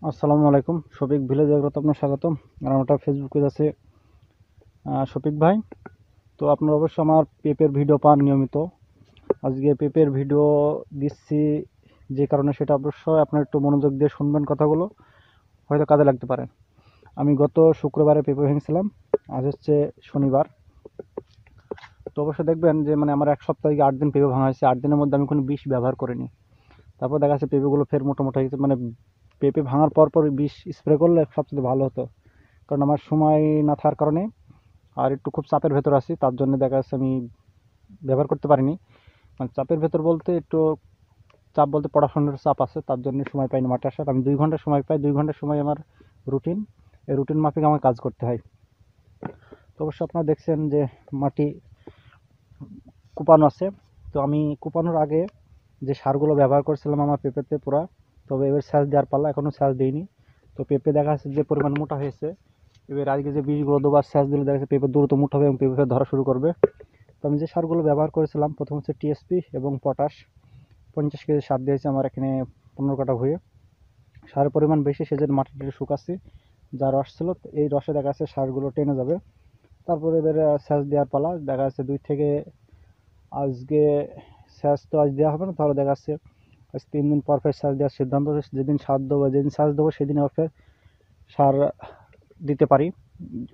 আসসালামু আলাইকুম। শফিক ভিলেজ এগ্রোতে আপনার স্বাগতম। আর আমার ফেসবুক পেজ আছে শফিক ভাই। তো আপনারা অবশ্যই আমার পেঁপের ভিডিও পান নিয়মিত। আজকে পেঁপের ভিডিও দিচ্ছি যে কারণে, সেটা অবশ্যই আপনার একটু মনোযোগ দিয়ে শুনবেন, কথাগুলো হয়তো কাজে লাগতে পারে। আমি গত শুক্রবারে পেঁপে ভেঙেছিলাম, আজ হচ্ছে শনিবার। তো অবশ্যই দেখবেন যে আমার 1 সপ্তাহ থেকে 8 দিন পেঁপে ভাঙা হয়েছে। 8 দিনের মধ্যে আমি কোনো বিষ ব্যবহার করিনি। তারপর দেখা যাচ্ছে পেঁপেগুলো ফের মোটামুটি হয়ে গেছে। পেঁপে ভাঙার পর বিষ স্প্রে করলে সবচেয়ে ভালো হতো, কারণ আমার সময় না থাকার কারণে আর একটু খুব চাপের ভেতর আছি, তার জন্য দেখা যাচ্ছে আমি ব্যবহার করতে পারিনি। চাপের ভেতর বলতে একটু চাপ বলতে পড়াশোনার চাপ আছে, তার জন্য সময় পাইনি মাঠে আসার। আমি 2 ঘন্টা সময় পাই, 2 ঘন্টা সময় আমার রুটিন, এই রুটিন মাফিক আমার কাজ করতে হয়। তো অবশ্যই আপনারা দেখছেন যে মাটি কুপানো আছে। তো আমি কুপানোর আগে যে সারগুলো ব্যবহার করেছিলাম আমার পেঁপেতে পুরা, তবে এবার স্যাচ দেওয়ার পালা, এখনও স্যাচ দিইনি। তো পেঁপে দেখা যাচ্ছে যে পরিমাণ মোটা হয়েছে। এবার আজকে যে বীজগুলো দেবো আর স্যাচ দিলে দেখা যাচ্ছে পেঁপে দ্রুত মোটা হবে এবং পেঁপে ধরা শুরু করবে। তো আমি যে সারগুলো ব্যবহার করেছিলাম, প্রথম হচ্ছে টিএসপি এবং পটাশ। 50 কেজি সার দিয়েছি আমার এখানে 15 কাঠা ভুঁইয়ে। সারের পরিমাণ বেশি, সেজন্য মাটিটা শুকাচ্ছি, যা রস ছিল এই রসে দেখা যাচ্ছে সারগুলো টেনে যাবে। তারপরে এবার স্যাচ দেওয়ার পালা। দেখা যাচ্ছে আজকে স্যাচ তো আজ দেওয়া হবে না, তাহলে দেখা যাচ্ছে আজ 3 দিন পর ফের স্যাচ দেওয়ার সিদ্ধান্ত হয়েছে। যেদিন সার দেবো, যেদিন স্যাচ দেবো সেদিন আবার ফের সার দিতে পারি।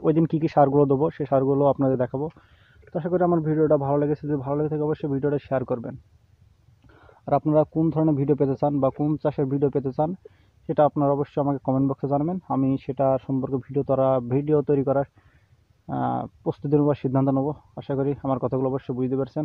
ওই দিন কী কী সারগুলো দেবো সেই সারগুলো আপনাদের দেখাবো। তো আশা করি আমার ভিডিওটা ভালো লেগেছে। যদি ভালো লেগে থাকে অবশ্যই ভিডিওটা শেয়ার করবেন। আর আপনারা কোন ধরনের ভিডিও পেতে চান বা কোন চাষের ভিডিও পেতে চান, সেটা আপনারা অবশ্যই আমাকে কমেন্ট বক্সে জানাবেন। আমি সেটা সম্পর্কে ভিডিও তৈরি করার প্রস্তুতি নেব বা সিদ্ধান্ত নেব। আশা করি আমার কথাগুলো অবশ্যই বুঝতে পারছেন।